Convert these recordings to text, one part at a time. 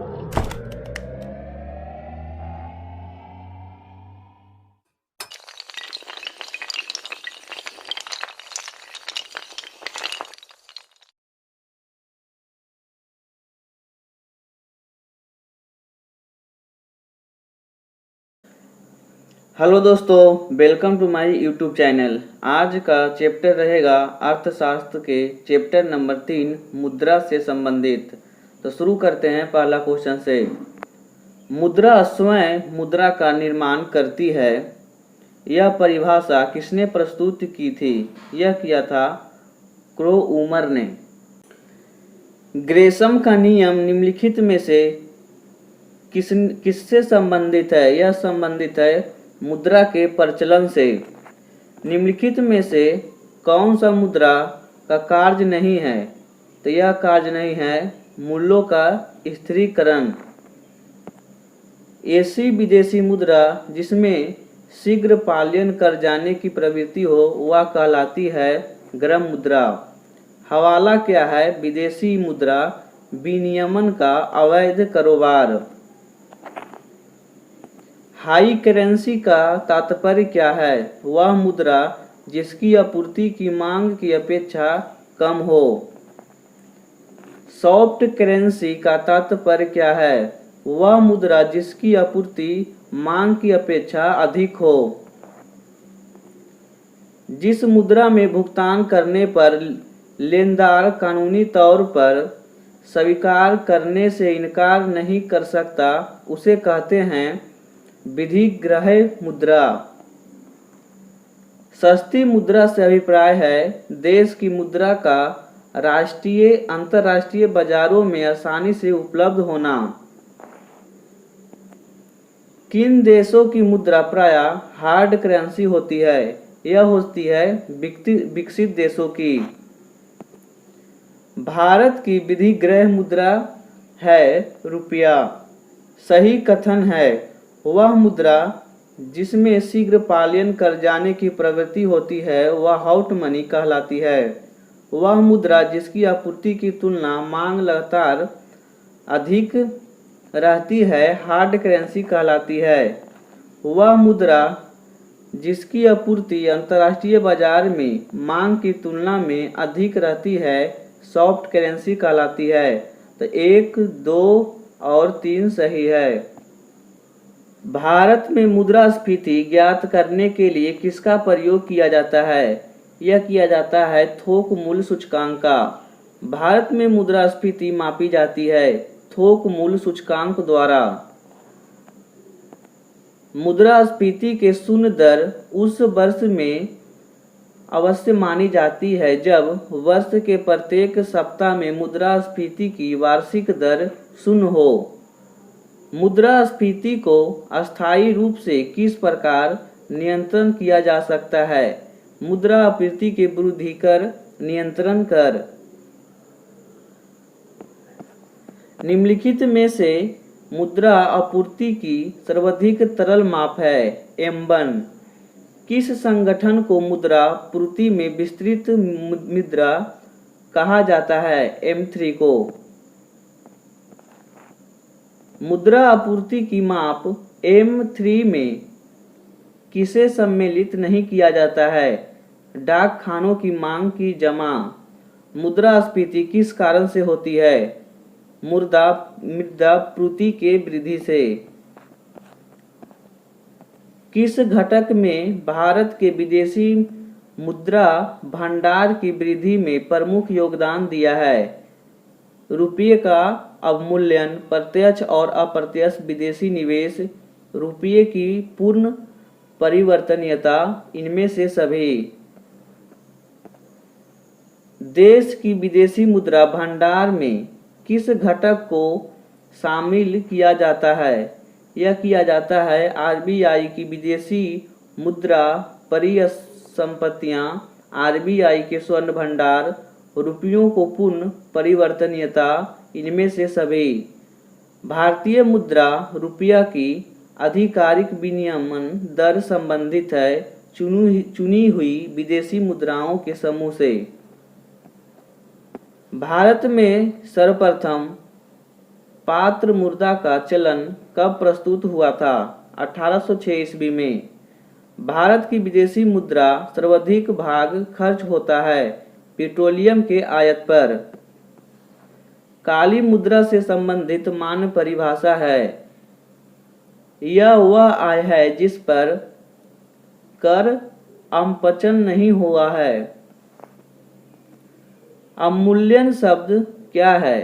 Hello दोस्तों, welcome to my YouTube channel. आज का चैप्टर रहेगा अर्थशास्त्र के चैप्टर नंबर 3 मुद्रा से संबंधित। तो शुरू करते हैं पहला क्वेश्चन से। मुद्रा स्वयं मुद्रा का निर्माण करती है। यह परिभाषा किसने प्रस्तुत की थी? यह किया था क्रोउमर ने। ग्रेशम का नियम निम्नलिखित में से किससे संबंधित है? यह संबंधित है मुद्रा के प्रचलन से। निम्नलिखित में से कौन सा मुद्रा का कार्य नहीं है? तो यह कार्य नहीं है मूल्यों का स्थिरीकरण। ऐसी विदेशी मुद्रा जिसमें शीघ्र पलायन कर जाने की प्रवृत्ति हो वह कहलाती है गर्म मुद्रा। हवाला क्या है? विदेशी मुद्रा विनियमन का अवैध कारोबार। हाई करेंसी का तात्पर्य क्या है? वह मुद्रा जिसकी आपूर्ति की मांग की अपेक्षा कम हो। सॉफ्ट करेंसी का तात्पर्य क्या है? वह मुद्रा जिसकी आपूर्ति मांग की अपेक्षा अधिक हो। जिस मुद्रा में भुगतान करने पर लेनदार कानूनी तौर पर स्वीकार करने से इनकार नहीं कर सकता उसे कहते हैं विधिग्राह्य मुद्रा। सस्ती मुद्रा से अभिप्राय है देश की मुद्रा का राष्ट्रीय अंतर्राष्ट्रीय बाजारों में आसानी से उपलब्ध होना। किन देशों की मुद्रा प्रायः हार्ड करेंसी होती है? यह होती है विकसित देशों की। भारत की विधिग्राह्य मुद्रा है रुपया। सही कथन है वह मुद्रा जिसमें शीघ्र पलायन कर जाने की प्रवृत्ति होती है वह हॉट मनी कहलाती है। वह मुद्रा जिसकी आपूर्ति की तुलना मांग लगातार अधिक रहती है हार्ड करेंसी कहलाती है। वह मुद्रा जिसकी आपूर्ति अंतर्राष्ट्रीय बाजार में मांग की तुलना में अधिक रहती है सॉफ्ट करेंसी कहलाती है। तो 1, 2 और 3 सही है। भारत में मुद्रास्फीति ज्ञात करने के लिए किसका प्रयोग किया जाता है? यह किया जाता है थोक मूल्य सूचकांक का। भारत में मुद्रास्फीति मापी जाती है थोक मूल्य सूचकांक द्वारा। मुद्रास्फीति के शून्य दर उस वर्ष में अवश्य मानी जाती है जब वर्ष के प्रत्येक सप्ताह में मुद्रास्फीति की वार्षिक दर शून्य हो। मुद्रास्फीति को अस्थायी रूप से किस प्रकार नियंत्रण किया जा सकता है? मुद्रा आपूर्ति के वृद्धि कर नियंत्रण कर। निम्नलिखित में से मुद्रा आपूर्ति की सर्वाधिक तरल माप है M1। किस संगठन को मुद्रा आपूर्ति में विस्तृत मुद्रा कहा जाता है? M3 को। मुद्रा आपूर्ति की माप M3 में किसे सम्मिलित नहीं किया जाता है? डाक खानों की मांग की जमा। मुद्रास्फीति किस कारण से होती है? मुद्रापूर्ति के वृद्धि से। किस घटक में भारत के विदेशी मुद्रा भंडार की वृद्धि में प्रमुख योगदान दिया है? रुपये का अवमूल्यन, प्रत्यक्ष और अप्रत्यक्ष विदेशी निवेश, रुपये की पूर्ण परिवर्तनीयता, इनमें से सभी। देश की विदेशी मुद्रा भंडार में किस घटक को शामिल किया जाता है? यह किया जाता है RBI की विदेशी मुद्रा परिसंपत्तियां, RBI के स्वर्ण भंडार, रुपयों को पूर्ण परिवर्तनीयता, इनमें से सभी। भारतीय मुद्रा रुपया की आधिकारिक विनिमय दर संबंधित है चुनी हुई विदेशी मुद्राओं के समूह से। भारत में सर्वप्रथम पात्र मुद्रा का चलन कब प्रस्तुत हुआ था? 1806 ईस्वी में। भारत की विदेशी मुद्रा सर्वाधिक भाग खर्च होता है पेट्रोलियम के आयात पर। काली मुद्रा से संबंधित मान्य परिभाषा है। यह वह आय है जिस पर कर अपचन नहीं हुआ है। अवमूल्यन शब्द क्या है?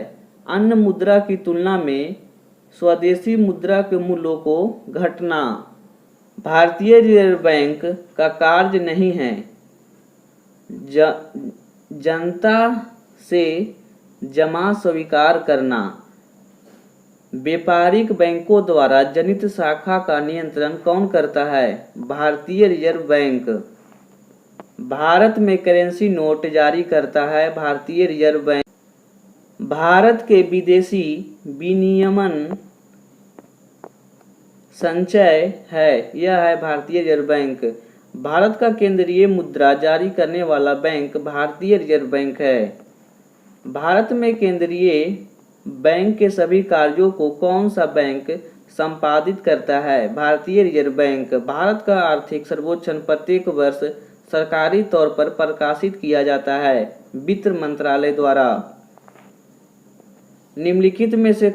अन्य मुद्रा की तुलना में स्वदेशी मुद्रा के मूल्यों को घटना। भारतीय रिजर्व बैंक का कार्य नहीं है जनता से जमा स्वीकार करना। व्यापारिक बैंकों द्वारा जनित शाखा का नियंत्रण कौन करता है? भारतीय रिजर्व बैंक। भारत में करेंसी नोट जारी करता है भारतीय रिजर्व बैंक। भारत के विदेशी विनियमन संचय है, यह है भारतीय रिजर्व बैंक। भारत का केंद्रीय मुद्रा जारी करने वाला बैंक भारतीय रिजर्व बैंक है। भारत में केंद्रीय बैंक के सभी कार्यों को कौन सा बैंक संपादित करता है? भारतीय रिजर्व बैंक। भारत का आर्थिक सर्वेक्षण प्रत्येक वर्ष सरकारी तौर पर प्रकाशित किया जाता है वित्त मंत्रालय द्वारा। निम्नलिखित में से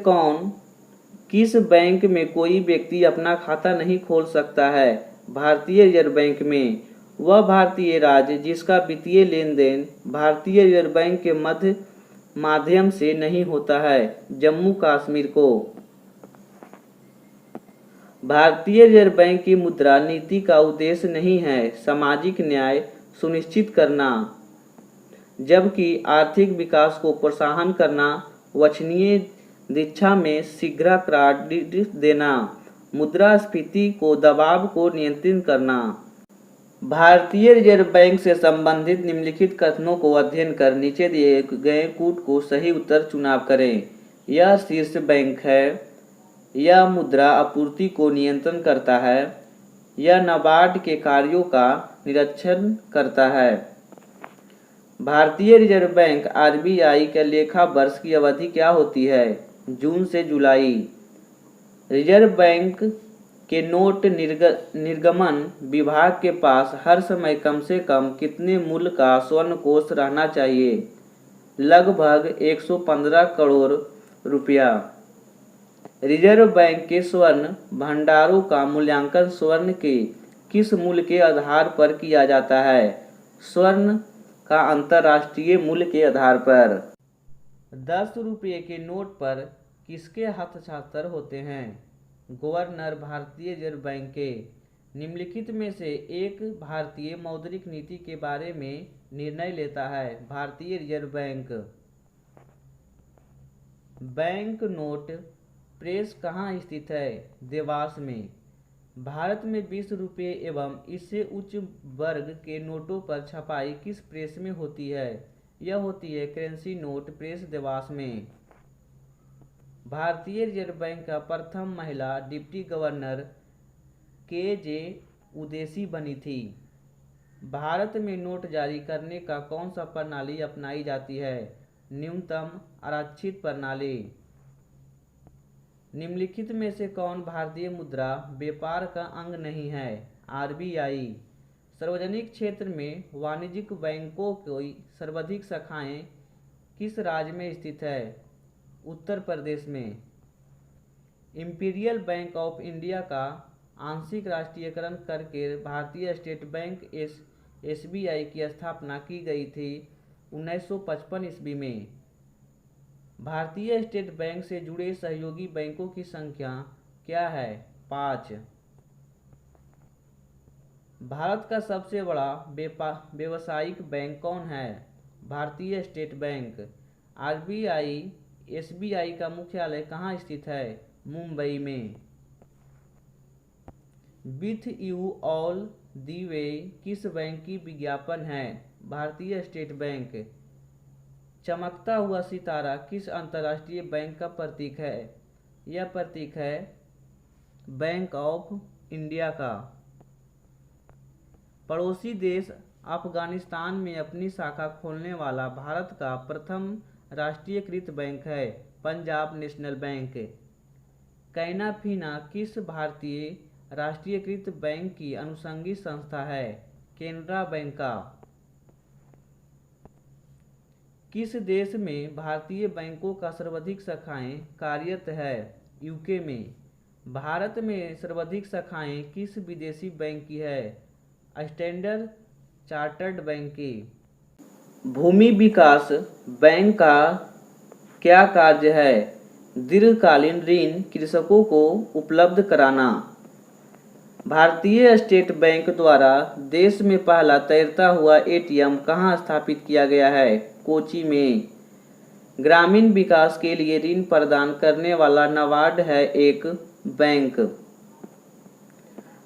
किस बैंक में कोई व्यक्ति अपना खाता नहीं खोल सकता है? भारतीय रिजर्व बैंक में। वह भारतीय राज्य जिसका वित्तीय लेन देन भारतीय रिजर्व बैंक के माध्यम से नहीं होता है जम्मू कश्मीर को। भारतीय रिजर्व बैंक की मुद्रा नीति का उद्देश्य नहीं है सामाजिक न्याय सुनिश्चित करना, जबकि आर्थिक विकास को प्रोत्साहन करना, वांछनीय दिशा में शीघ्र क्रेडिट देना, मुद्रास्फीति को दबाव को नियंत्रित करना। भारतीय रिजर्व बैंक से संबंधित निम्नलिखित कथनों को अध्ययन कर नीचे दिए गए कूट को सही उत्तर चुनाव करें। यह शीर्ष बैंक है। यह मुद्रा आपूर्ति को नियंत्रण करता है। यह नाबार्ड के कार्यों का निरीक्षण करता है। भारतीय रिजर्व बैंक आरबीआई के लेखा वर्ष की अवधि क्या होती है? जून से जुलाई। रिजर्व बैंक के नोट निर्गमन विभाग के पास हर समय कम से कम कितने मूल्य का स्वर्ण कोष रहना चाहिए? लगभग 115 करोड़ रुपया। रिजर्व बैंक के स्वर्ण भंडारों का मूल्यांकन स्वर्ण के किस मूल्य के आधार पर किया जाता है? स्वर्ण का अंतर्राष्ट्रीय मूल्य के आधार पर। 10 रुपये के नोट पर किसके हस्ताक्षर होते हैं? गवर्नर भारतीय रिजर्व बैंक के। निम्नलिखित में से एक भारतीय मौद्रिक नीति के बारे में निर्णय लेता है? भारतीय reserve bank. Bank note press कहाँ स्थित है? देवास में। भारत में 20 रुपये एवं इससे उच्च वर्ग के नोटों पर छपाई किस प्रेस में होती है? यह होती है करेंसी नोट प्रेस देवास में। भारतीय रिजर्व बैंक का प्रथम महिला डिप्टी गवर्नर के.जे. उदेसी बनी थी। भारत में नोट जारी करने का कौन सा प्रणाली अपनाई जाती है? न्यूनतम आरक्षित प्रणाली। निम्नलिखित में से कौन भारतीय मुद्रा व्यापार का अंग नहीं है? आरबीआई। सार्वजनिक क्षेत्र में वाणिज्यिक बैंकों की सर्वाधिक शाखाएं किस राज्य में स्थित है? उत्तर प्रदेश में। इंपीरियल बैंक ऑफ इंडिया का आंशिक राष्ट्रीयकरण करके भारतीय स्टेट बैंक एसबीआई की स्थापना की गई थी 1955 ईस्वी में। भारतीय स्टेट बैंक से जुड़े सहयोगी बैंकों की संख्या क्या है? 5। भारत का सबसे बड़ा व्यावसायिक बैंक कौन है? भारतीय स्टेट बैंक। आरबीआई एसबीआई का मुख्यालय कहाँ स्थित है? मुंबई में। विथ यू ऑल दी वे किस बैंक की विज्ञापन है? भारतीय स्टेट बैंक। चमकता हुआ सितारा किस अंतर्राष्ट्रीय बैंक का प्रतीक है? यह प्रतीक है बैंक ऑफ इंडिया का। पड़ोसी देश अफगानिस्तान में अपनी शाखा खोलने वाला भारत का प्रथम राष्ट्रीयकृत बैंक है? Punjab national bank. कैना फिना किस भारतीय राष्ट्रीयकृत बैंक की अनुषंगी संस्था है? केनरा बैंक। किस देश में भारतीय बैंकों का सर्वाधिक शाखाएं कार्यरत है? यूके में। भारत में सर्वाधिक शाखाएं किस विदेशी बैंक की है? स्टैंडर्ड चार्टर्ड बैंक की। भूमि विकास बैंक का क्या कार्य है? दीर्घकालीन ऋण कृषकों को उपलब्ध कराना। भारतीय स्टेट बैंक द्वारा देश में पहला तैरता हुआ एटीएम कहाँ स्थापित किया गया है? कोची में। ग्रामीण विकास के लिए ऋण प्रदान करने वाला नाबार्ड है एक बैंक।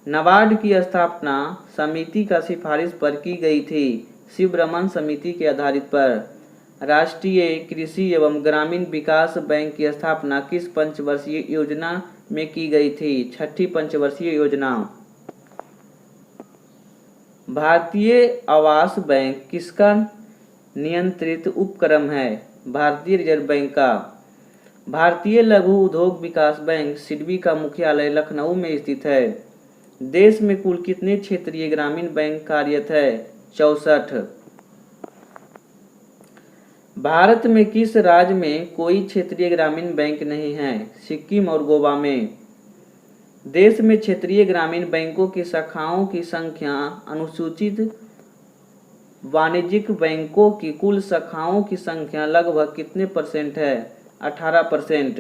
नाबार्ड की स्थापना समिति का सिफारिश पर की गई थी, शिवरमन समिति के आधारित पर। राष्ट्रीय कृषि एवं ग्रामीण विकास बैंक की स्थापना किस पंचवर्षीय योजना में की गई थी? छठी पंचवर्षीय योजना। भारतीय आवास बैंक किसका नियंत्रित उपक्रम है? भारतीय रिजर्व बैंक का। भारतीय लघु उद्योग विकास बैंक सिडबी का मुख्यालय लखनऊ में स्थित है। देश में कुल कितने क्षेत्रीय ग्रामीण बैंक कार्यरत है? 64। भारत में किस राज्य में कोई क्षेत्रीय ग्रामीण बैंक नहीं है? सिक्किम और गोवा में। देश में क्षेत्रीय ग्रामीण बैंकों की शाखाओं की संख्या अनुसूचित वाणिज्यिक बैंकों की कुल शाखाओं की संख्या लगभग कितने % है? 18%।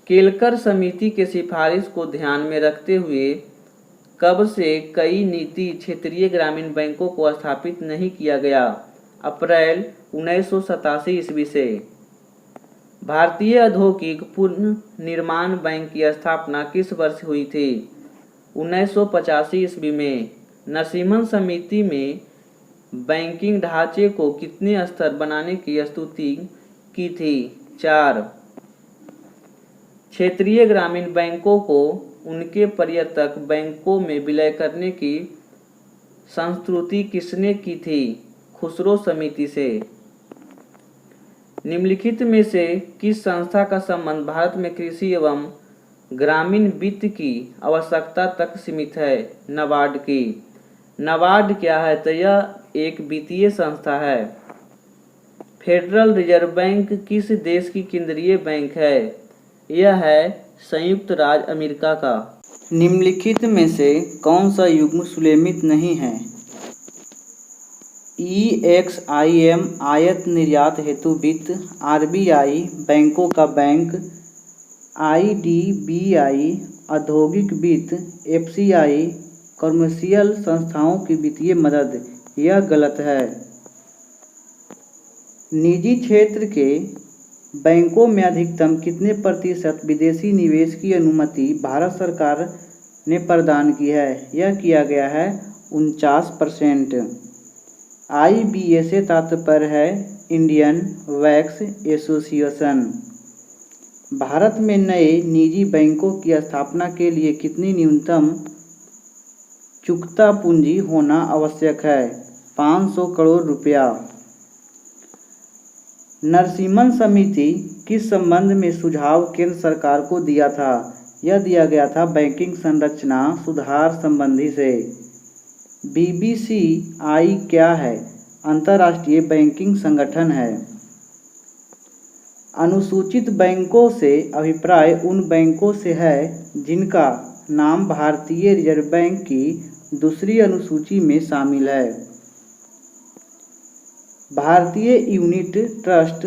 केलकर समिति के सिफारिश को ध्यान में रखते हुए कब से कई नीति क्षेत्रीय ग्रामीण बैंकों को स्थापित नहीं किया गया? अप्रैल 1987 ईस्वी से। भारतीय औद्योगिक पुनर्निर्माण बैंक की स्थापना किस वर्ष हुई थी? 1985 ईस्वी में। नरसिम्हन समिति में बैंकिंग ढांचे को कितने स्तर बनाने की स्तुति की थी? 4। क्षेत्रीय ग्रामीण बैंकों को उनके पर्यटक बैंकों में विलय करने की संस्तुति किसने की थी? खुसरो समिति से। निम्नलिखित में से किस संस्था का संबंध भारत में कृषि एवं ग्रामीण वित्त की आवश्यकता तक सीमित है? नाबार्ड की। नाबार्ड क्या है? तो यह एक वित्तीय संस्था है। फेडरल रिजर्व बैंक किस देश की केंद्रीय बैंक है? यह है संयुक्त राज्य अमेरिका का। निम्नलिखित में से कौन सा युग्म सुलेमित नहीं है? EXIM आयात निर्यात हेतु वित्त, RBI बैंकों का बैंक, IDBI औद्योगिक वित्त, FCI कमर्शियल संस्थाओं की वित्तीय मदद। यह गलत है। निजी क्षेत्र के बैंकों में अधिकतम कितने % विदेशी निवेश की अनुमति भारत सरकार ने प्रदान की है? यह किया गया है 49%। IBA से तात्पर्य है इंडियन वैक्स एसोसिएशन। भारत में नए निजी बैंकों की स्थापना के लिए कितनी न्यूनतम चुकता पूंजी होना आवश्यक है? 500 करोड़ रुपया। नरसिम्हन समिति किस संबंध में सुझाव केंद्र सरकार को दिया था? यह दिया गया था बैंकिंग संरचना सुधार संबंधी से। BBCI क्या है? अंतर्राष्ट्रीय बैंकिंग संगठन है। अनुसूचित बैंकों से अभिप्राय उन बैंकों से है जिनका नाम भारतीय रिजर्व बैंक की दूसरी अनुसूची में शामिल है। भारतीय यूनिट ट्रस्ट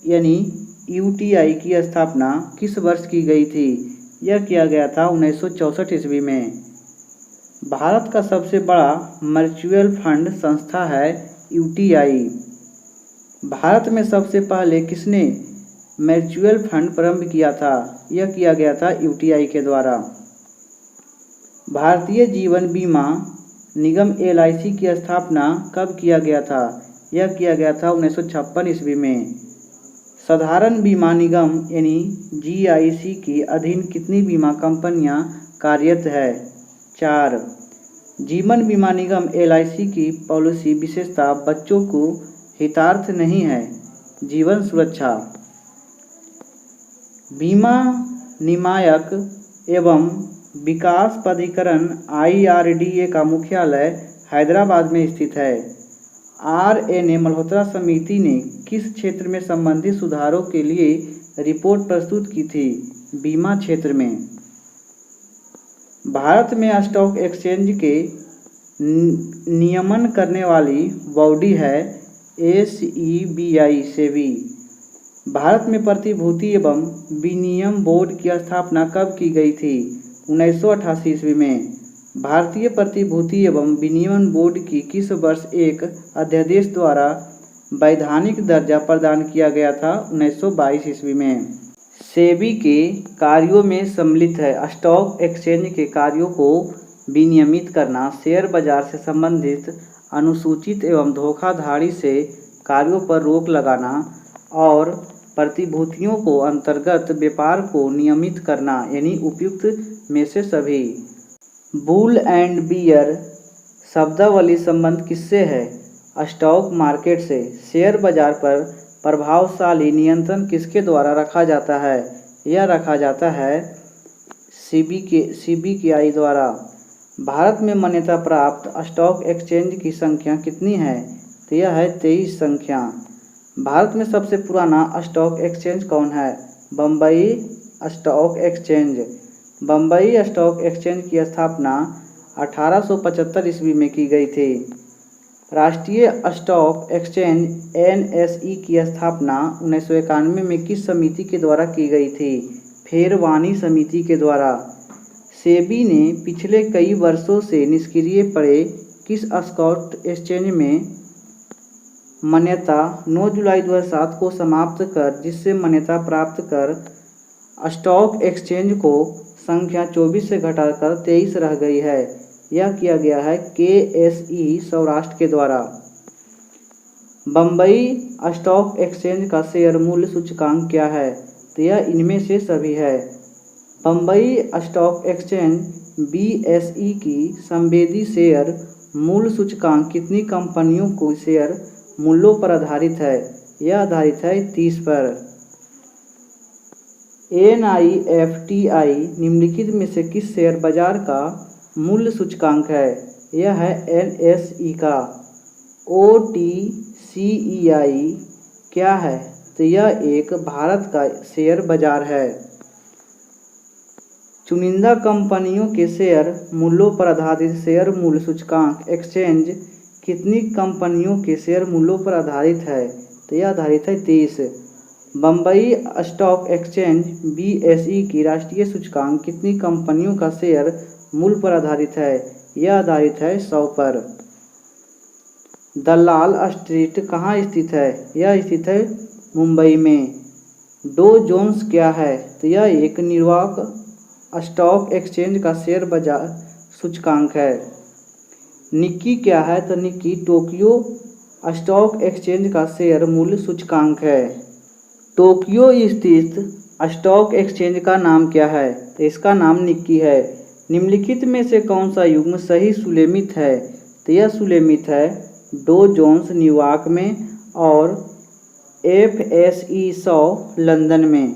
यानी UTI की स्थापना किस वर्ष की गई थी? यह किया गया था 1964 ईस्वी में। भारत का सबसे बड़ा म्यूचुअल फंड संस्था है UTI। भारत में सबसे पहले किसने म्यूचुअल फंड प्रारंभ किया था? यह किया गया था UTI के द्वारा। भारतीय जीवन बीमा निगम LIC की स्थापना कब किया गया था? यह किया गया था 1956 ईस्वी में। साधारण बीमा निगम यानी GIC के अधीन कितनी बीमा कंपनियां कार्यरत है? 4। जीवन बीमा निगम LIC की पॉलिसी विशेषता बच्चों को हितार्थ नहीं है। जीवन सुरक्षा। बीमा नियामक एवं विकास प्राधिकरण IRDA का मुख्यालय हैदराबाद में स्थित है। RNA मल्होत्रा समिति ने किस क्षेत्र में संबंधित सुधारों के लिए रिपोर्ट प्रस्तुत की थी? बीमा क्षेत्र में। भारत में स्टॉक एक्सचेंज के नियमन करने वाली बॉडी है SEBI सेबी। भारत में प्रतिभूति एवं विनिमय बोर्ड की स्थापना कब की गई थी? 1988 ईस्वी में। भारतीय प्रतिभूति एवं विनिमय बोर्ड की किस वर्ष एक अध्यादेश द्वारा वैधानिक दर्जा प्रदान किया गया था? 1922 ईस्वी में। सेबी के कार्यों में सम्मिलित है स्टॉक एक्सचेंज के कार्यों को विनियमित करना, शेयर बाजार से संबंधित अनुसूचित एवं धोखाधड़ी से कार्यों पर रोक लगाना और प्रतिभूतियों को अंतर्गत व्यापार को नियमित करना, यानी उपयुक्त में से सभी। बुल एंड बियर शब्दावली संबंध किससे है? स्टॉक मार्केट से। शेयर बाजार पर प्रभावशाली नियंत्रण किसके द्वारा रखा जाता है? यह रखा जाता है CBI द्वारा। भारत में मान्यता प्राप्त स्टॉक एक्सचेंज की संख्या कितनी है? तो यह है 23 संख्या। भारत में सबसे पुराना स्टॉक एक्सचेंज कौन है? Bombay stock exchange. Bombay stock exchange की स्थापना 1875 ईस्वी में की गई थी। राष्ट्रीय स्टॉक एक्सचेंज NSE की स्थापना 1991 में किस समिति के द्वारा की गई थी? फेरवानी समिति के द्वारा। सेबी ने पिछले कई वर्षों से निष्क्रिय पड़े किस स्टॉक एक्सचेंज में मान्यता 9 जुलाई 2007 को समाप्त कर जिससे मान्यता प्राप्त कर स्टॉक एक्सचेंज को संख्या 24 से घटाकर 23 रह गई है? यह किया गया है KSE सौराष्ट्र के द्वारा। बम्बई स्टॉक एक्सचेंज का शेयर मूल्य सूचकांक क्या है? तो यह इनमें से सभी है। बम्बई स्टॉक एक्सचेंज BSE की संवेदी शेयर मूल्य सूचकांक कितनी कंपनियों को शेयर मूल्यों पर आधारित है? यह आधारित है 30 पर। NIFTI निम्नलिखित में से किस शेयर बाजार का मूल्य सूचकांक है? यह है NSE का। OTCEI क्या है? तो यह एक भारत का शेयर बाजार है। चुनिंदा कंपनियों के शेयर मूल्यों पर आधारित शेयर मूल्य सूचकांक एक्सचेंज कितनी कंपनियों के शेयर मूल्यों पर आधारित है? तो यह आधारित है 30। बम्बई स्टॉक एक्सचेंज BSE की राष्ट्रीय सूचकांक कितनी कंपनियों का शेयर मूल्य पर आधारित है? यह आधारित है 100 पर। दलाल स्ट्रीट कहाँ स्थित है? यह स्थित है मुंबई में। डो जोन्स क्या है? तो यह एक न्यूयॉर्क स्टॉक एक्सचेंज का शेयर बाजार सूचकांक है। निक्की क्या है? तो निक्की टोक्यो स्टॉक एक्सचेंज का शेयर मूल्य सूचकांक है। टोक्यो स्थित स्टॉक एक्सचेंज का नाम क्या है? तो इसका नाम निक्की है। निम्नलिखित में से कौन सा युग्म सही सुलेमित है? तो यह सुलेमित है डो जोन्स न्यूयॉर्क में और FSE 100 लंदन में।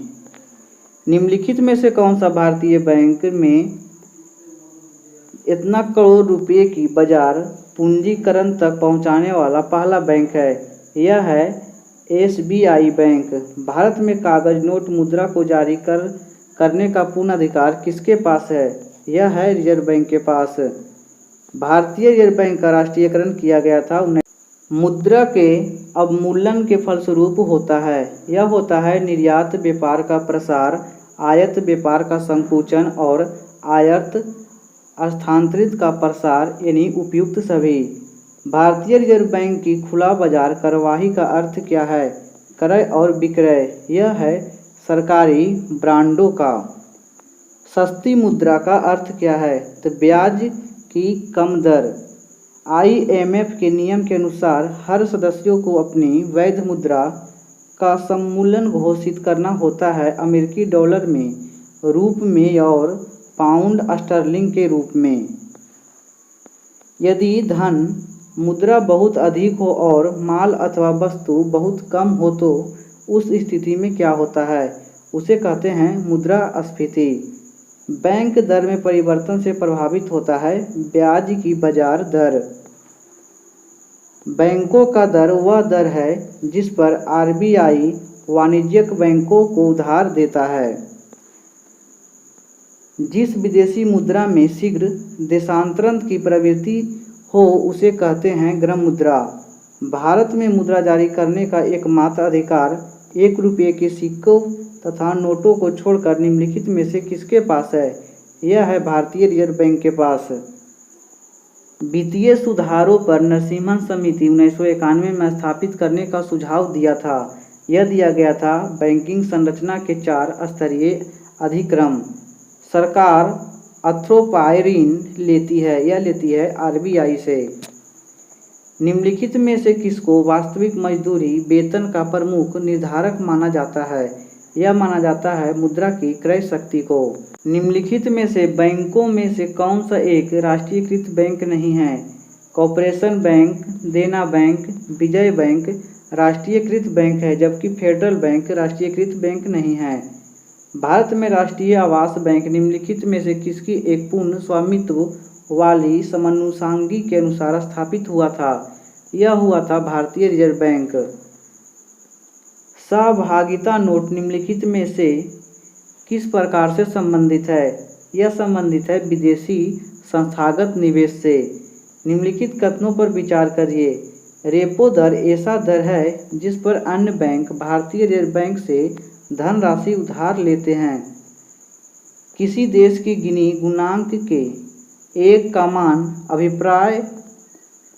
निम्नलिखित में से कौन सा भारतीय बैंक में इतना करोड़ रुपए की बाजार पूंजीकरण तक पहुंचाने वाला पहला बैंक है? यह है SBI बैंक। भारत में कागज नोट मुद्रा को जारी करने का पूर्ण अधिकार किसके पास है? यह है रिजर्व बैंक के पास। भारतीय रिजर्व बैंक का राष्ट्रीयकरण किया गया था। मुद्रा के अवमूल्यन के फलस्वरूप होता है। यह होता है निर्यात व्यापार का प्रसार, आयात व्यापार का संकुचन और आयात स्थानांतरित का प्रसार, यानी उपयुक्त सभी। भारतीय रिजर्व बैंक की खुला बाजार कार्यवाही का अर्थ क्या है? क्रय और विक्रय। यह है सरकारी बांडों का। सस्ती मुद्रा का अर्थ क्या है? तो ब्याज की कम दर। IMF के नियम के अनुसार हर सदस्यों को अपनी वैध मुद्रा का सममूल्यन घोषित करना होता है अमेरिकी डॉलर में रूप में और पाउंड स्टर्लिंग के रूप में। यदि धन मुद्रा बहुत अधिक हो और माल अथवा वस्तु बहुत कम हो तो उस स्थिति में क्या होता है, उसे कहते हैं मुद्रास्फीति। बैंक दर में परिवर्तन से प्रभावित होता है ब्याज की बाजार दर। बैंकों का दर वह दर है जिस पर आरबीआई वाणिज्यिक बैंकों को उधार देता है। जिस विदेशी मुद्रा में शीघ्र देशांतरण की प्रवृत्ति हो उसे कहते हैं गरम मुद्रा। भारत में मुद्रा जारी करने का एकमात्र अधिकार 1 रुपये के सिक्कों तथा नोटों को छोड़कर निम्नलिखित में से किसके पास है? यह है भारतीय रिजर्व बैंक के पास। वित्तीय सुधारों पर नरसिम्हन समिति 1991 में स्थापित करने का सुझाव दिया था। यह दिया गया था बैंकिंग संरचना के 4 स्तरीय अधिक्रम। सरकार अर्थोपाय लेती है आरबीआई से। निम्नलिखित में से किसको वास्तविक मजदूरी वेतन का प्रमुख निर्धारक माना जाता है? यह माना जाता है मुद्रा की क्रय शक्ति को। निम्नलिखित में से बैंकों में से कौन सा एक राष्ट्रीयकृत बैंक नहीं है? कॉर्पोरेशन बैंक, देना बैंक, विजय बैंक राष्ट्रीयकृत बैंक है, जबकि फेडरल बैंक राष्ट्रीयकृत बैंक नहीं है। भारत में राष्ट्रीय आवास बैंक निम्नलिखित में से किसकी एक पूर्ण स्वामित्व वाली समनुसांगी के अनुसार स्थापित हुआ था? यह हुआ था भारतीय रिजर्व बैंक। सहभागिता नोट निम्नलिखित में से किस प्रकार से संबंधित है? यह संबंधित है विदेशी संस्थागत निवेश से। निम्नलिखित कथनों पर विचार करिए। रेपो दर ऐसा दर है जिस पर अन्य बैंक भारतीय रिजर्व बैंक से धनराशि उधार लेते हैं। किसी देश की गिनी गुणांक के एक का मान अभिप्राय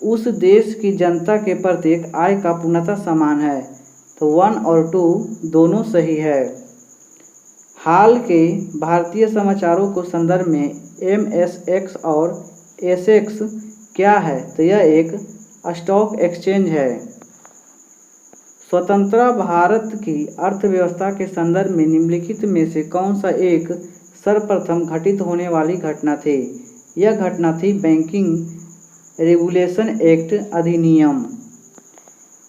उस देश की जनता के प्रत्येक आय का पूर्णतः समान है, तो 1 और 2 दोनों सही है। हाल के भारतीय समाचारों को संदर्भ में MSX और SX क्या है? तो यह एक स्टॉक एक्सचेंज है। स्वतंत्र भारत की अर्थव्यवस्था के संदर्भ में निम्नलिखित में से कौन सा एक सर्वप्रथम घटित होने वाली घटना थी? यह घटना थी बैंकिंग रेगुलेशन एक्ट अधिनियम।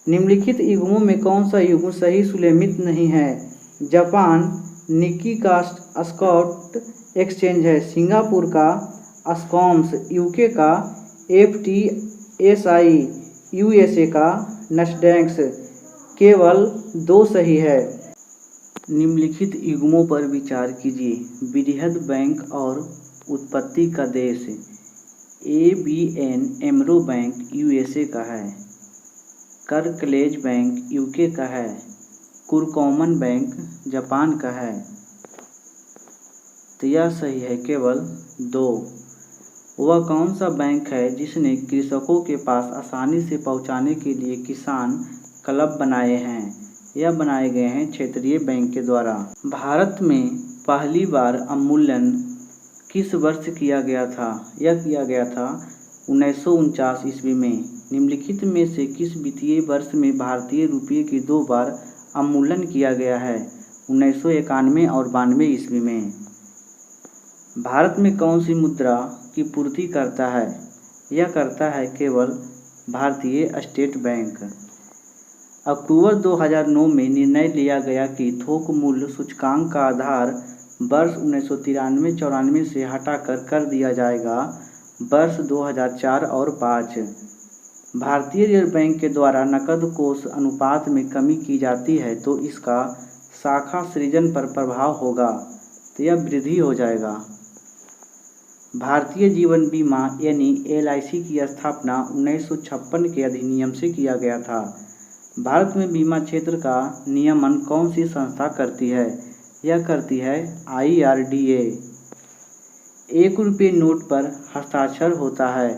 निम्नलिखित युग्मों में कौन सा युग्म सही सुलेखित नहीं है? जापान निक्की का स्टॉक एक्सचेंज है, सिंगापुर का स्कॉम्स, यूके का FTSI, USA का नस्डैक्स। केवल 2 सही है। निम्नलिखित युग्मों पर विचार कीजिए। वृहद बैंक और उत्पत्ति का देश। ABN एमरो बैंक USA का है। कर्कलेज बैंक UK का है। कुरकॉमन बैंक जापान का है। तो यह सही है केवल 2। वह कौन सा बैंक है जिसने कृषकों के पास आसानी से पहुंचाने के लिए किसान क्लब बनाए हैं? यह बनाए गए हैं क्षेत्रीय बैंक के द्वारा। भारत में पहली बार अवमूल्यन किस वर्ष किया गया था? यह किया गया था 1949 ईस्वी में। निम्नलिखित में से किस वित्तीय वर्ष में भारतीय रुपये की 2 बार अवमूल्यन किया गया है? 1991 और 92 ईस्वी में। भारत में कौन सी मुद्रा की पूर्ति करता है? यह करता है केवल भारतीय स्टेट बैंक। अक्टूबर 2009 में निर्णय लिया गया कि थोक मूल्य सूचकांक का आधार वर्ष 1993-94 से हटाकर कर दिया जाएगा वर्ष 2004 और 5। भारतीय रिजर्व बैंक के द्वारा नकद कोष अनुपात में कमी की जाती है तो इसका शाखा सृजन पर प्रभाव होगा, तो यह वृद्धि हो जाएगा। भारतीय जीवन बीमा यानी LIC की स्थापना 1956 के अधिनियम से किया गया था। भारत में बीमा क्षेत्र का नियमन कौन सी संस्था करती है? यह करती है IRDA। 1 रुपये नोट पर हस्ताक्षर होता है,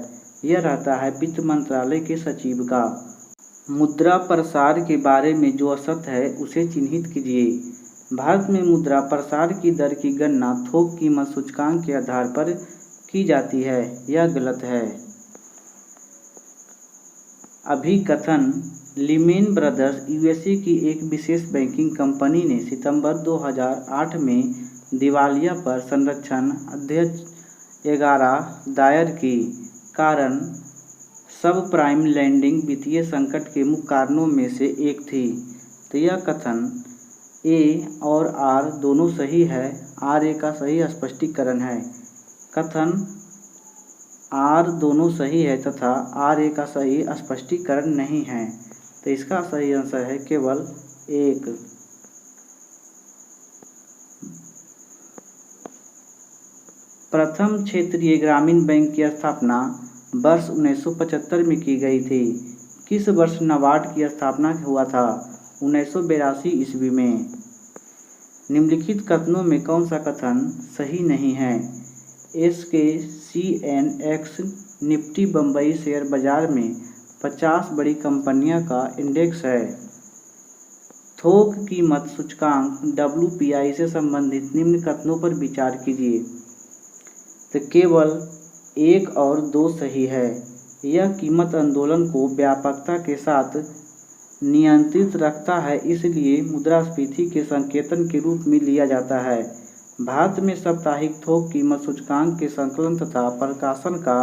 यह रहता है वित्त मंत्रालय के सचिव का। मुद्रा प्रसार के बारे में जो असत्य है उसे चिन्हित कीजिए। भारत में मुद्रा प्रसार की दर की गणना थोक कीमत सूचकांक के आधार पर की जाती है, यह गलत है। अभिकथन लीमेन ब्रदर्स USA की एक विशेष बैंकिंग कंपनी ने सितंबर 2008 में दिवालिया पर संरक्षण अध्यादेश 11 दायर की। कारण सब प्राइम लैंडिंग वित्तीय संकट के मुख्य कारणों में से एक थी। तो यह कथन ए और आर दोनों सही है। आर ए का सही स्पष्टीकरण है। कथन आर दोनों सही है तथा आर ए का सही स्पष्टीकरण नहीं है। तो इसका सही आंसर है केवल एक। प्रथम क्षेत्रीय ग्रामीण बैंक की स्थापना वर्ष 1975 में की गई थी। किस वर्ष नाबार्ड की स्थापना हुआ था? 1982 ईस्वी में। निम्नलिखित कथनों में कौन सा कथन सही नहीं है? SKCNX निफ्टी बम्बई शेयर बाजार में 50 बड़ी कंपनियों का इंडेक्स है। थोक कीमत सूचकांक WPI से संबंधित निम्न कथनों पर विचार कीजिए। तो केवल 1 और 2 सही है। यह कीमत आंदोलन को व्यापकता के साथ नियंत्रित रखता है, इसलिए मुद्रास्फीति के संकेतन के रूप में लिया जाता है। भारत में साप्ताहिक थोक कीमत सूचकांक के संकलन तथा प्रकाशन का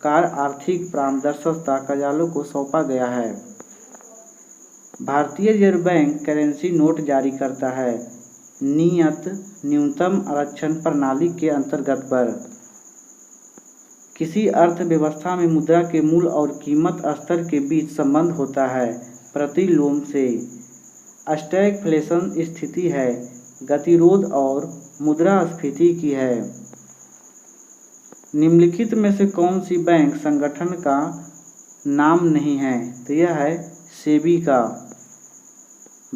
कार्य आर्थिक परामर्शदाता कार्यालयों को सौंपा गया है। भारतीय रिजर्व बैंक करेंसी नोट जारी करता है नियत न्यूनतम आरक्षण प्रणाली के अंतर्गत पर। किसी अर्थव्यवस्था में मुद्रा के मूल्य और कीमत स्तर के बीच संबंध होता है प्रतिलोम से। स्टैगफ्लेशन स्थिति है, गतिरोध और मुद्रास्फीति की है। निम्नलिखित में से कौन सी बैंक संगठन का नाम नहीं है? तो यह है सेबी का।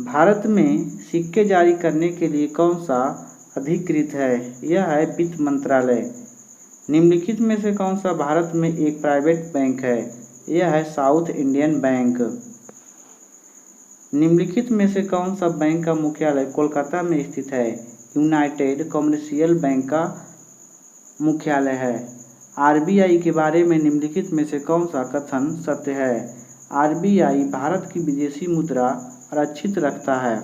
भारत में सिक्के जारी करने के लिए कौन सा अधिकृत है? यह है वित्त मंत्रालय। निम्नलिखित में से कौन सा भारत में एक प्राइवेट बैंक है? यह है साउथ इंडियन बैंक। निम्नलिखित में से कौन सा बैंक का मुख्यालय कोलकाता में स्थित है? यूनाइटेड कमर्शियल बैंक का मुख्यालय है। RBI के बारे में निम्नलिखित में से कौन सा कथन सत्य है? RBI भारत की विदेशी मुद्रा आरक्षित रखता है।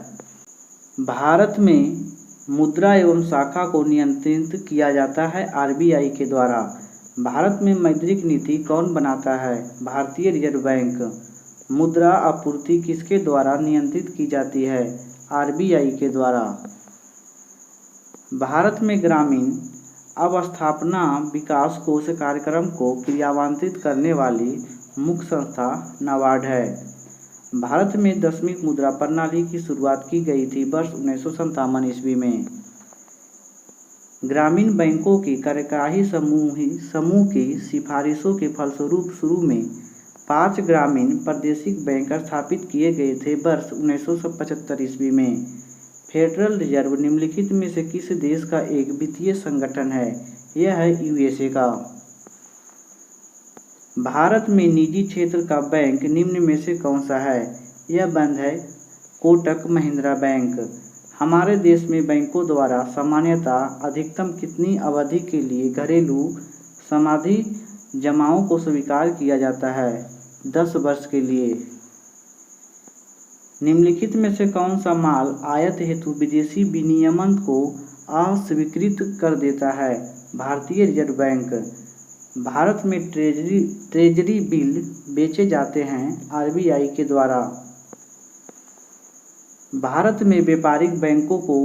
भारत में मुद्रा एवं शाखा को नियंत्रित किया जाता है RBI के द्वारा। भारत में मौद्रिक नीति कौन बनाता है? भारतीय रिजर्व बैंक। मुद्रा आपूर्ति किसके द्वारा नियंत्रित की जाती है? RBI के द्वारा। भारत में ग्रामीण अवस्थापना विकास कोष कार्यक्रम को क्रियान्वित करने वाली मुख्य संस्था नाबार्ड है। भारत में 10वीं मुद्रा प्रणाली की शुरुआत की गई थी वर्ष 1957 ईस्वी में। ग्रामीण बैंकों की कार्यकारी समूह की सिफारिशों के फलस्वरूप शुरू में 5 ग्रामीण प्रादेशिक बैंक स्थापित किए गए थे वर्ष 1975 ईस्वी में। फेडरल रिजर्व निम्नलिखित में से किस देश का एक वित्तीय संगठन है? यह है USA का। भारत में निजी क्षेत्र का बैंक निम्न में से कौन सा है? यह बैंक है कोटक महिंद्रा बैंक। हमारे देश में बैंकों द्वारा सामान्यतः अधिकतम कितनी अवधि के लिए घरेलू सावधि जमाओं को स्वीकार किया जाता है? 10 वर्ष के लिए। निम्नलिखित में से कौन सा माल आयात हेतु विदेशी विनियमन को अस्वीकृत कर देता है? भारतीय रिजर्व बैंक। भारत में ट्रेजरी बिल बेचे जाते हैं RBI के द्वारा। भारत में व्यापारिक बैंकों को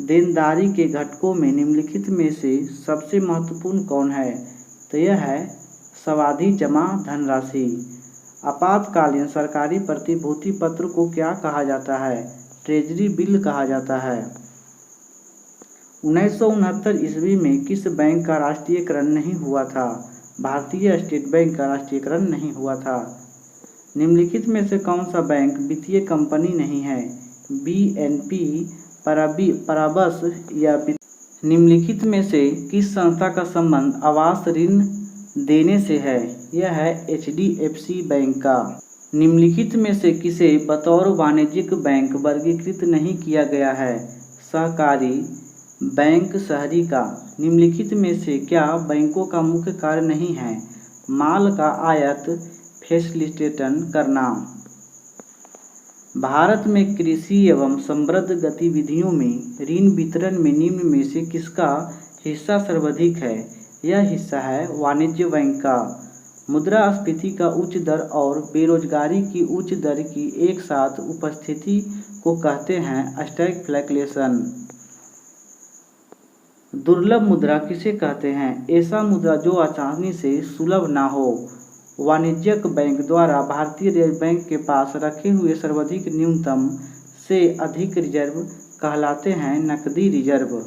देनदारी के घटकों में निम्नलिखित में से सबसे महत्वपूर्ण कौन है? तो यह है सावधि जमा धनराशि। आपातकालीन सरकारी प्रतिभूति पत्र को क्या कहा जाता है? ट्रेजरी बिल कहा जाता है। 1969 ईस्वी में किस बैंक का राष्ट्रीयकरण नहीं हुआ था? भारतीय स्टेट बैंक का राष्ट्रीयकरण नहीं हुआ था। निम्नलिखित में से कौन सा बैंक वित्तीय कंपनी नहीं है? BNP पाराबस या निम्नलिखित में से किस संस्था का संबंध आवास ऋण देने से है? यह है HDFC बैंक का। निम्नलिखित में से किसे बतौर वाणिज्यिक बैंक वर्गीकृत नहीं किया गया है? सहकारी बैंक शहरी का। निम्नलिखित में से क्या बैंकों का मुख्य कार्य नहीं है? माल का आयात फैसिलिटेशन करना। भारत में कृषि एवं समृद्ध गतिविधियों में ऋण वितरण में निम्न में से किसका हिस्सा सर्वाधिक है? यह हिस्सा है वाणिज्य बैंक का। मुद्रास्फीति का उच्च दर और बेरोजगारी की उच्च दर की एक साथ उपस्थिति को कहते हैं स्टैगफ्लेशन। दुर्लभ मुद्रा किसे कहते हैं? ऐसा मुद्रा जो आसानी से सुलभ ना हो। वाणिज्यिक बैंक द्वारा भारतीय रिजर्व बैंक के पास रखे हुए सर्वाधिक न्यूनतम से अधिक रिजर्व कहलाते हैं नकदी रिजर्व।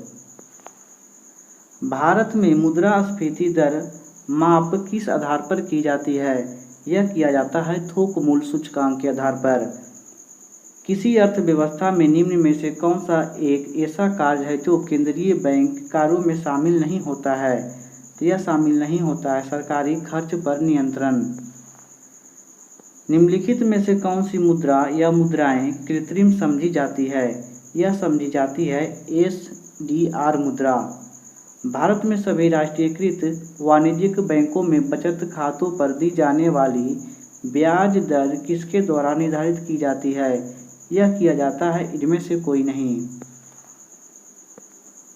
भारत में मुद्रास्फीति दर माप किस आधार पर की जाती है? यह किया जाता है थोक मूल्य सूचकांक के आधार पर। किसी अर्थव्यवस्था में निम्न में से कौन सा एक ऐसा कार्य है जो केंद्रीय बैंक कार्यों में शामिल नहीं होता है? तो यह शामिल नहीं होता है सरकारी खर्च पर नियंत्रण। निम्नलिखित में से कौन सी मुद्रा या मुद्राएं कृत्रिम समझी जाती है? यह समझी जाती है SDR मुद्रा। भारत में सभी राष्ट्रीयकृत वाणिज्यिक बैंकों में बचत खातों पर दी जाने वाली ब्याज दर किसके द्वारा निर्धारित की जाती है? यह किया जाता है इनमें से कोई नहीं।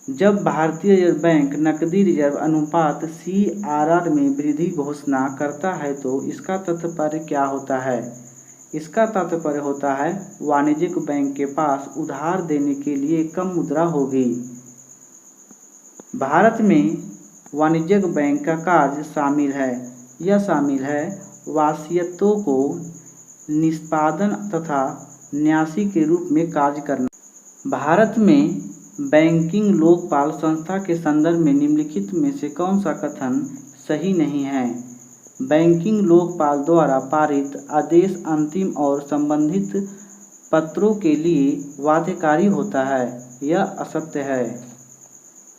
जब भारतीय रिजर्व बैंक नकदी रिजर्व अनुपात CRR में वृद्धि घोषणा करता है तो इसका तात्पर्य क्या होता है? इसका तात्पर्य होता है वाणिज्यिक बैंक के पास उधार देने के लिए कम मुद्रा होगी। भारत में वाणिज्यिक बैंक का कार्य शामिल है। यह शामिल है वसीयतों को निष्पादन तथा न्यासी के रूप में कार्य करना। भारत में बैंकिंग लोकपाल संस्था के संदर्भ में निम्नलिखित में से कौन सा कथन सही नहीं है? बैंकिंग लोकपाल द्वारा पारित आदेश अंतिम और संबंधित पत्रों के लिए बाध्यकारी होता है। यह असत्य है।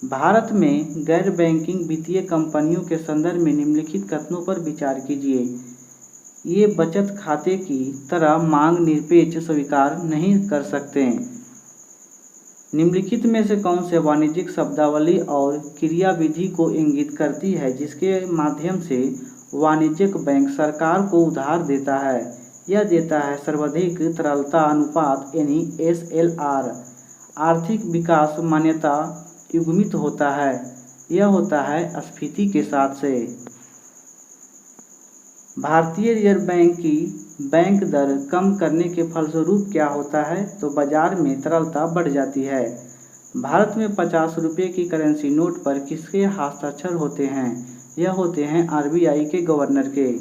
भारत में गैर बैंकिंग वित्तीय कंपनियों के संदर्भ में निम्नलिखित कथनों पर विचार कीजिए। ये बचत खाते की तरह मांग निरपेक्ष स्वीकार नहीं कर सकते। निम्नलिखित में से कौन से वाणिज्यिक शब्दावली और क्रियाविधि को इंगित करती है जिसके माध्यम से वाणिज्यिक बैंक सरकार को उधार देता है? यह देता है सर्वाधिक तरलता अनुपात यानी SLR। आर्थिक विकास मान्यता युग्मित होता है। यह होता है स्फीति के साथ से। भारतीय रिजर्व बैंक की बैंक दर कम करने के फलस्वरूप क्या होता है? तो बाजार में तरलता बढ़ जाती है। भारत में 50 रुपये की करेंसी नोट पर किसके हस्ताक्षर होते हैं? यह होते हैं RBI के गवर्नर के।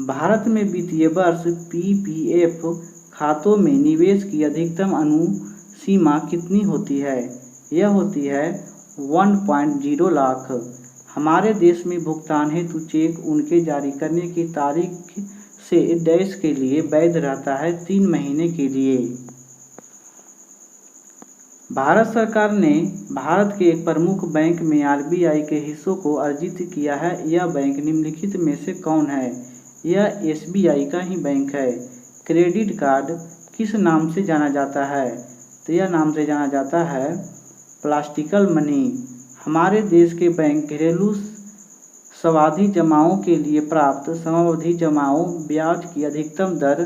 भारत में वित्तीय वर्ष PPF खातों में निवेश की अधिकतम अनुसीमा कितनी होती है? यह होती है 1.0 लाख। हमारे देश में भुगतान हेतु चेक उनके जारी करने की तारीख से डैश के लिए वैध रहता है 3 महीने के लिए। भारत सरकार ने भारत के एक प्रमुख बैंक में RBI के हिस्सों को अर्जित किया है। यह बैंक निम्नलिखित में से कौन है? यह SBI का ही बैंक है। क्रेडिट कार्ड किस नाम से जाना जाता है? तो यह नाम से जाना जाता है प्लास्टिकल मनी। हमारे देश के बैंक घरेलू सावधि जमाओं के लिए प्राप्त समयावधि जमाओं ब्याज की अधिकतम दर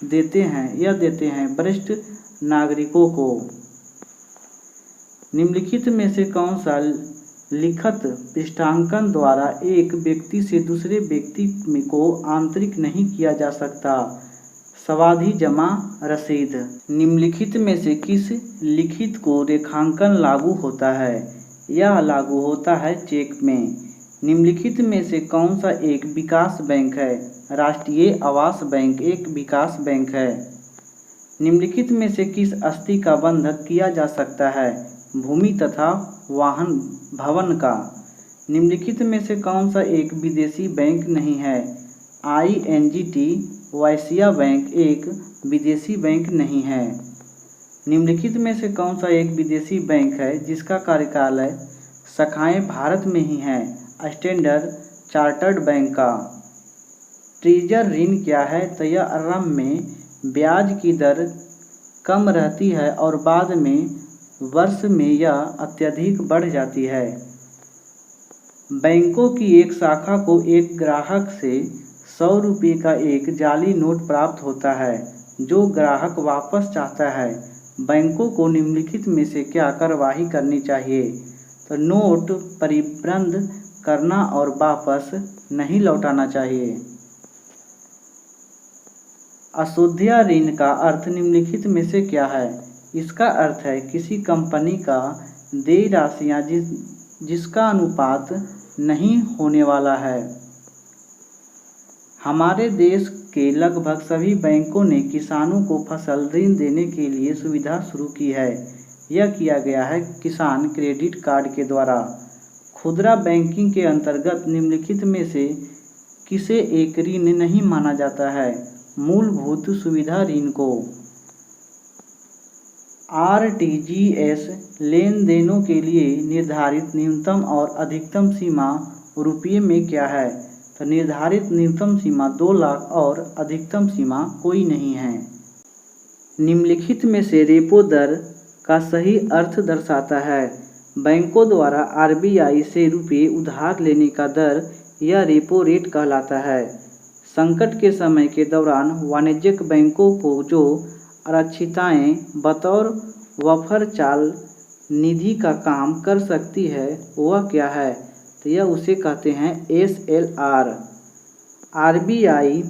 देते हैं। यह देते हैं वरिष्ठ नागरिकों को। निम्नलिखित में से कौन सा लिखित पृष्ठांकन द्वारा एक व्यक्ति से दूसरे व्यक्ति को आंतरिक नहीं किया जा सकता? सावधि जमा रसीद। निम्नलिखित में से किस लिखित को रेखांकन लागू होता है? यह लागू होता है चेक में। निम्नलिखित में से कौन सा एक विकास बैंक है? राष्ट्रीय आवास बैंक एक विकास बैंक है। निम्नलिखित में से किस आस्ति का बंधक किया जा सकता है? भूमि तथा वाहन भवन का। निम्नलिखित में से कौन सा एक विदेशी बैंक नहीं है? INGT वैश्य बैंक एक विदेशी बैंक नहीं है। निम्नलिखित में से कौन सा एक विदेशी बैंक है जिसका कार्यालय शाखाएं भारत में ही हैं? स्टैंडर्ड चार्टर्ड बैंक का। ट्रेजर ऋण क्या है? तो यह आरंभ में ब्याज की दर कम रहती है और बाद में वर्ष में यह अत्यधिक बढ़ जाती है। बैंकों की एक शाखा को एक ग्राहक से 100 रुपये का एक जाली नोट प्राप्त होता है जो ग्राहक वापस चाहता है। बैंकों को निम्नलिखित में से क्या कार्यवाही करनी चाहिए? तो नोट परिबंध करना और वापस नहीं लौटाना चाहिए। अशुद्ध ऋण का अर्थ निम्नलिखित में से क्या है? इसका अर्थ है किसी कंपनी का देय राशियाँ जिसका अनुपात नहीं होने वाला है। हमारे देश के लगभग सभी बैंकों ने किसानों को फसल ऋण देने के लिए सुविधा शुरू की है। यह किया गया है किसान क्रेडिट कार्ड के द्वारा। खुदरा बैंकिंग के अंतर्गत निम्नलिखित में से किसे एक ऋण नहीं माना जाता है? मूलभूत सुविधा ऋण को। आरटीजीएस लेन देनों के लिए निर्धारित न्यूनतम और अधिकतम सीमा रुपये में क्या है? तो निर्धारित न्यूनतम सीमा 2 लाख और अधिकतम सीमा कोई नहीं है। निम्नलिखित में से रेपो दर का सही अर्थ दर्शाता है। बैंकों द्वारा आरबीआई से रुपये उधार लेने का दर यह रेपो रेट कहलाता है। संकट के समय के दौरान वाणिज्यिक बैंकों को जो आरक्षिताएँ बतौर बफर चाल निधि का काम कर सकती है वह क्या है? तो यह उसे कहते हैं SLR। आरबीआई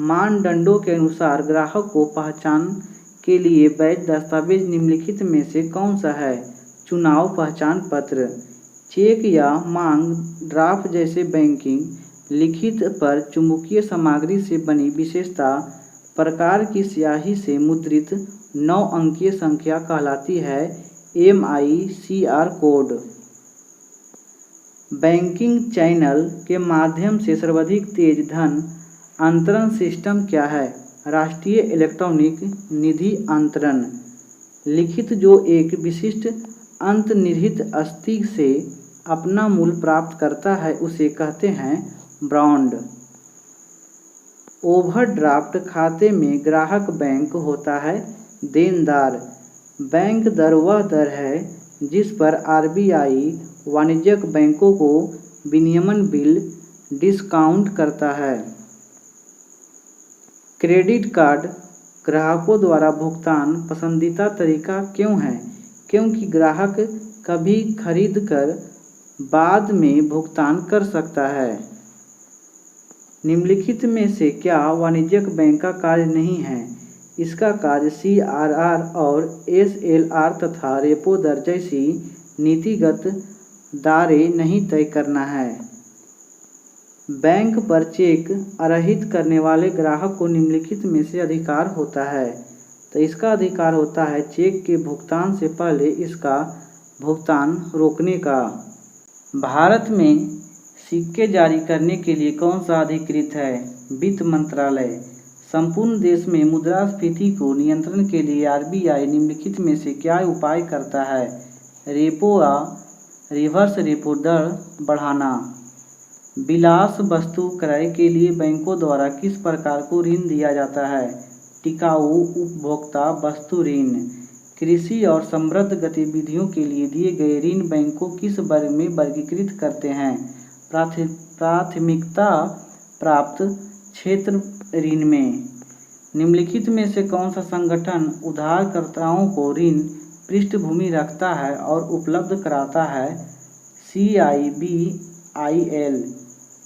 मानदंडों के अनुसार ग्राहक को पहचान के लिए वैध दस्तावेज निम्नलिखित में से कौन सा है? चुनाव पहचान पत्र, चेक या मांग ड्राफ्ट जैसे बैंकिंग लिखित पर चुंबकीय सामग्री से बनी विशेषता प्रकार की स्याही से मुद्रित 9 अंकीय संख्या कहलाती है MICR कोड। बैंकिंग चैनल के माध्यम से सर्वाधिक तेज धन अंतरण सिस्टम क्या है? राष्ट्रीय इलेक्ट्रॉनिक निधि अंतरण। लिखित जो एक विशिष्ट अंतर्निहित अस्थिति से अपना मूल्य प्राप्त करता है उसे कहते हैं बॉन्ड। ओवरड्राफ्ट खाते में ग्राहक बैंक होता है देनदार। बैंक दर वह दर है जिस पर आरबीआई वाणिज्यिक बैंकों को विनियमन बिल डिस्काउंट करता है। क्रेडिट कार्ड ग्राहकों द्वारा भुगतान पसंदीदा तरीका क्यों है? क्योंकि ग्राहक कभी खरीद कर बाद में भुगतान कर सकता है। निम्नलिखित में से क्या वाणिज्यिक बैंक का कार्य नहीं है? इसका कार्य CRR और SLR तथा रेपो दर जैसी नीतिगत दरें नहीं तय करना है। बैंक पर चेक अर्जित करने वाले ग्राहक को निम्नलिखित में से अधिकार होता है। तो इसका अधिकार होता है चेक के भुगतान से पहले इसका भुगतान रोकने का। भारत में सिक्के जारी करने के लिए कौन सा अधिकृत है? वित्त मंत्रालय। संपूर्ण देश में मुद्रास्फीति को नियंत्रण के लिए आरबीआई निम्नलिखित में से क्या उपाय करता है? रेपो या रिवर्स रेपो दर बढ़ाना। विलास वस्तु क्रय के लिए बैंकों द्वारा किस प्रकार को ऋण दिया जाता है? टिकाऊ उपभोक्ता वस्तु ऋण। कृषि और समृद्ध गतिविधियों के लिए दिए गए ऋण बैंकों किस वर्ग में वर्गीकृत करते हैं? प्राथमिकता प्राप्त क्षेत्र ऋण में। निम्नलिखित में से कौन सा संगठन उधारकर्ताओं को ऋण पृष्ठभूमि रखता है और उपलब्ध कराता है? CIBIL।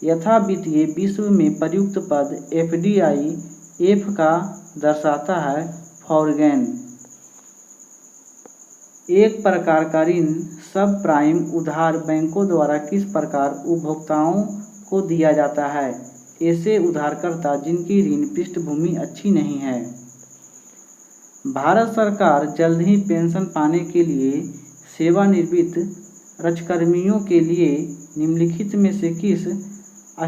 यथा वित्तीय विश्व में प्रयुक्त पद FDIC का दर्शाता है फॉरगेन। एक प्रकार का ऋण सब प्राइम उधार बैंकों द्वारा किस प्रकार उपभोक्ताओं को दिया जाता है? ऐसे उधारकर्ता जिनकी ऋण पृष्ठभूमि अच्छी नहीं है। भारत सरकार जल्द ही पेंशन पाने के लिए सेवानिवृत्त रक्षकर्मियों के लिए निम्नलिखित में से किस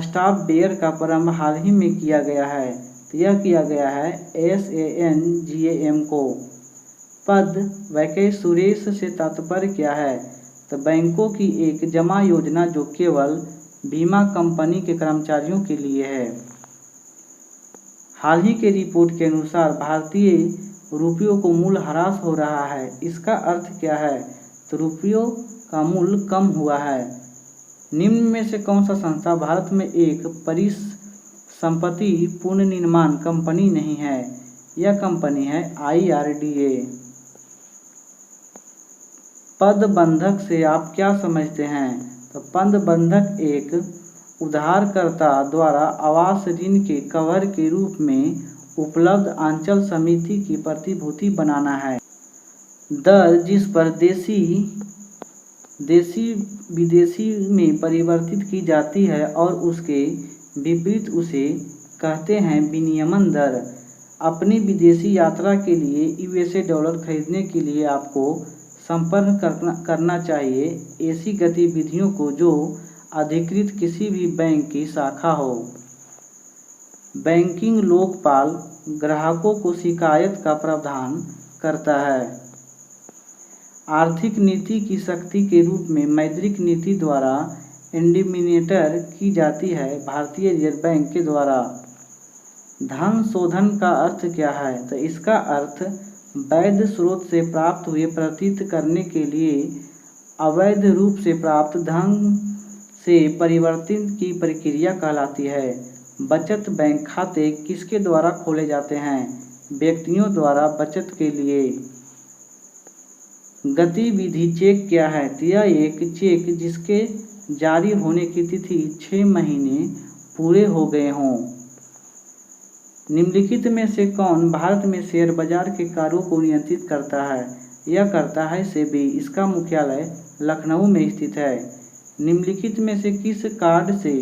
स्टाफ बेयर का प्रारंभ हाल ही में किया गया है? तो यह किया गया है SANGAM को। पद वैकेंसी सुरेश से तात्पर्य क्या है? तो बैंकों की एक जमा योजना जो केवल बीमा कंपनी के कर्मचारियों के लिए है। हाल ही के रिपोर्ट के अनुसार भारतीय रुपयों को मूल्य ह्रास हो रहा है। इसका अर्थ क्या है? तो रुपयों का मूल्य कम हुआ है। निम्न में से कौन सा संस्था भारत में एक परिसंपत्ति पुनर्निर्माण कंपनी नहीं है? यह कंपनी है IRDA। पद बंधक से आप क्या समझते हैं? तो बंधक एक उधारकर्ता द्वारा आवास ऋण के कवर के रूप में उपलब्ध अंचल समिति की प्रतिभूति बनाना है। दर जिस पर देशी विदेशी में परिवर्तित की जाती है और उसके विपरीत उसे कहते हैं विनियमन दर। अपनी विदेशी यात्रा के लिए यूएसए डॉलर खरीदने के लिए आपको संपर्क करना चाहिए ऐसी गतिविधियों को जो अधिकृत किसी भी बैंक की शाखा हो। बैंकिंग लोकपाल ग्राहकों को शिकायत का प्रावधान करता है। आर्थिक नीति की शक्ति के रूप में मौद्रिक नीति द्वारा इंडिमिनेटर की जाती है भारतीय रिजर्व बैंक के द्वारा। धन शोधन का अर्थ क्या है? तो इसका अर्थ वैध स्रोत से प्राप्त हुए प्रतीत करने के लिए अवैध रूप से प्राप्त धन से परिवर्तन की प्रक्रिया कहलाती है। बचत बैंक खाते किसके द्वारा खोले जाते हैं? व्यक्तियों द्वारा बचत के लिए। गतिविधि चेक क्या है? यह एक चेक जिसके जारी होने की तिथि 6 महीने पूरे हो गए हों। निम्नलिखित में से कौन भारत में शेयर बाजार के कार्यों को नियंत्रित करता है? यह करता है सेबी। इसका मुख्यालय लखनऊ में स्थित है। निम्नलिखित में से किस कार्ड से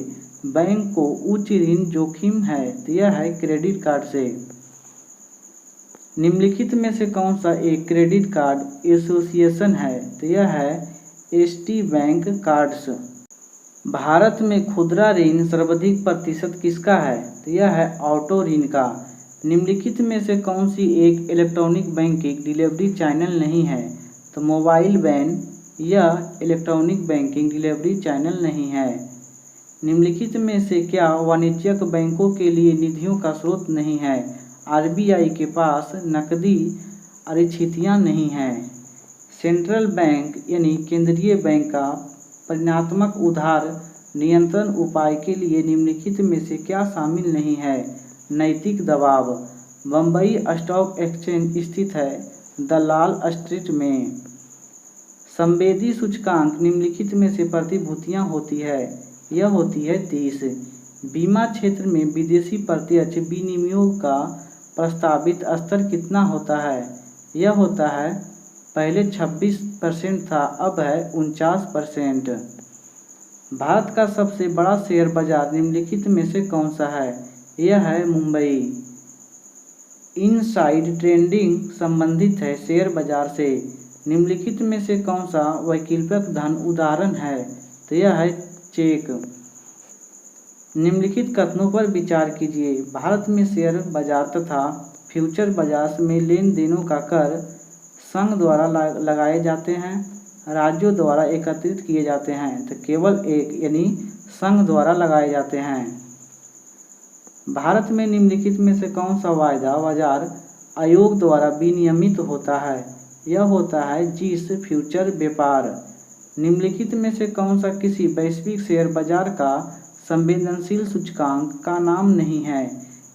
बैंक को उच्च ऋण जोखिम है? यह है क्रेडिट कार्ड से। निम्नलिखित में से कौन सा एक क्रेडिट कार्ड एसोसिएशन है? तो यह है एसटी बैंक कार्ड्स। भारत में खुदरा ऋण सर्वाधिक प्रतिशत किसका है? तो यह है ऑटो ऋण का। निम्नलिखित में से कौन सी एक इलेक्ट्रॉनिक बैंकिंग डिलीवरी चैनल नहीं है? तो मोबाइल वैन यह इलेक्ट्रॉनिक बैंकिंग डिलीवरी चैनल नहीं है। निम्नलिखित में से क्या वाणिज्यिक बैंकों के लिए निधियों का स्रोत नहीं है? आरबीआई के पास नकदी अनिश्चितियाँ नहीं हैं। सेंट्रल बैंक यानी केंद्रीय बैंक का परिणात्मक उधार नियंत्रण उपाय के लिए निम्नलिखित में से क्या शामिल नहीं है? नैतिक दबाव। बम्बई स्टॉक एक्सचेंज स्थित है दलाल स्ट्रीट में। संवेदी सूचकांक निम्नलिखित में से प्रतिभूतियाँ होती है? यह होती है 30। बीमा क्षेत्र में विदेशी प्रत्यक्ष विनिमयों का प्रस्तावित स्तर कितना होता है? यह होता है पहले 26% था, अब है 49%। भारत का सबसे बड़ा शेयर बाजार निम्नलिखित में से कौन सा है? यह है मुंबई। इनसाइड ट्रेडिंग संबंधित है शेयर बाजार से। निम्नलिखित में से कौन सा वैकल्पिक धन उदाहरण है? तो यह है चेक। निम्नलिखित कथनों पर विचार कीजिए। भारत में शेयर बाजार तथा फ्यूचर बाजार में लेन देनों का कर संघ द्वारा लगाए जाते हैं, राज्यों द्वारा एकत्रित किए जाते हैं। तो केवल एक यानी संघ द्वारा लगाए जाते हैं। भारत में निम्नलिखित में से कौन सा वायदा बाजार आयोग द्वारा विनियमित होता है? यह होता है जिस फ्यूचर व्यापार। निम्नलिखित में से कौन सा किसी वैश्विक शेयर बाजार का संवेदनशील सूचकांक का नाम नहीं है?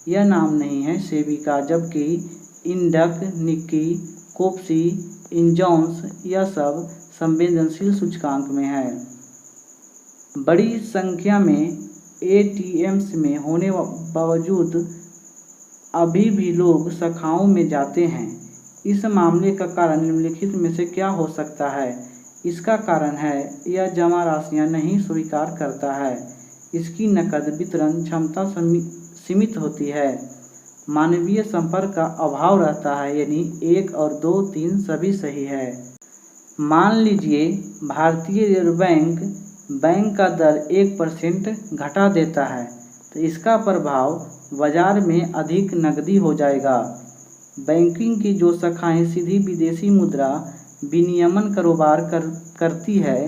यह नाम नहीं है सेबी का, जबकि इंडक, निक्की, कोप्सी, इंजॉन्स यह सब संवेदनशील सूचकांक में है। बड़ी संख्या में एटीएम्स में होने बावजूद अभी भी लोग शाखाओं में जाते हैं। इस मामले का कारण निम्नलिखित में से क्या हो सकता है? इसका कारण है यह जमा राशियां नहीं स्वीकार करता है। इसकी नकद वितरण क्षमता सीमित होती है। मानवीय संपर्क का अभाव रहता है, यानी 1 और 2, 3 सभी सही है। मान लीजिए भारतीय रिजर्व बैंक का दर 1% घटा देता है, तो इसका प्रभाव बाजार में अधिक नकदी हो जाएगा। बैंकिंग की जो शाखाएं सीधी विदेशी मुद्रा विनियमन कारोबार करती है,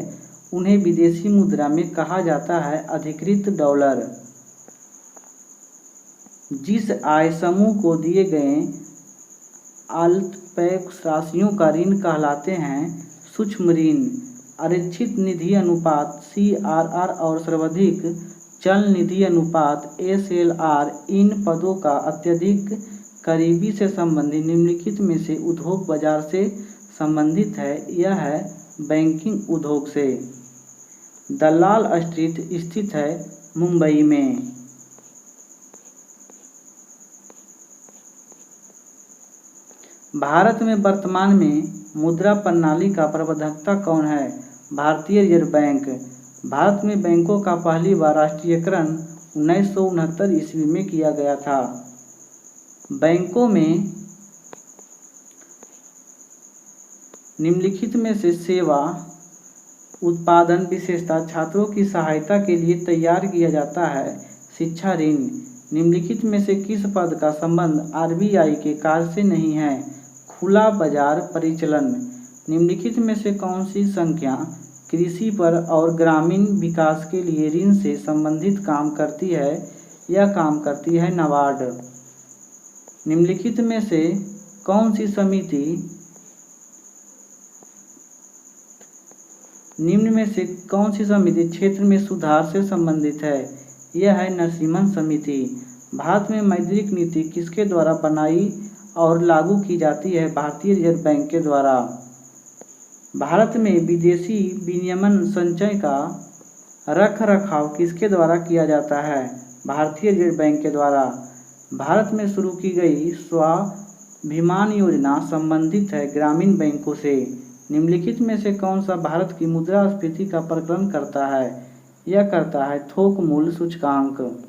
उन्हें विदेशी मुद्रा में कहा जाता है अधिकृत डॉलर। जिस आय समूह को दिए गए अल्पैक राशियों का ऋण कहलाते हैं सूक्ष्म ऋण। आरक्षित निधि अनुपात CRR और सर्वाधिक चल निधि अनुपात SLR इन पदों का अत्यधिक करीबी से संबंधित निम्नलिखित में से उद्योग बाजार से संबंधित है? यह है बैंकिंग उद्योग से। दलाल स्ट्रीट स्थित है मुंबई में। भारत में वर्तमान में मुद्रा प्रणाली का प्रबंधकता कौन है? भारतीय रिजर्व बैंक। भारत में बैंकों का पहली बार राष्ट्रीयकरण 1969 ईस्वी में किया गया था। बैंकों में निम्नलिखित में से सेवा उत्पादन विशेषता छात्रों की सहायता के लिए तैयार किया जाता है। शिक्षा ऋण। निम्नलिखित में से किस पद का संबंध आरबीआई के कार्य से नहीं है? खुला बाजार परिचालन। निम्नलिखित में से कौन सी संख्या कृषि पर और ग्रामीण विकास के लिए ऋण से संबंधित काम करती है? यह काम करती है नाबार्ड। निम्नलिखित में से कौन सी समिति क्षेत्र में सुधार से संबंधित है? यह है नरसिम्हन समिति। भारत में मौद्रिक नीति किसके द्वारा बनाई और लागू की जाती है? भारतीय रिजर्व बैंक के द्वारा। भारत में विदेशी विनिमय संचय का रख रखाव किसके द्वारा किया जाता है? भारतीय रिजर्व बैंक के द्वारा। भारत में शुरू की गई स्वाभिमान योजना संबंधित है ग्रामीण बैंकों से। निम्नलिखित में से कौन सा भारत की मुद्रास्फीति का प्रकलन करता है? यह करता है थोक मूल्य सूचकांक।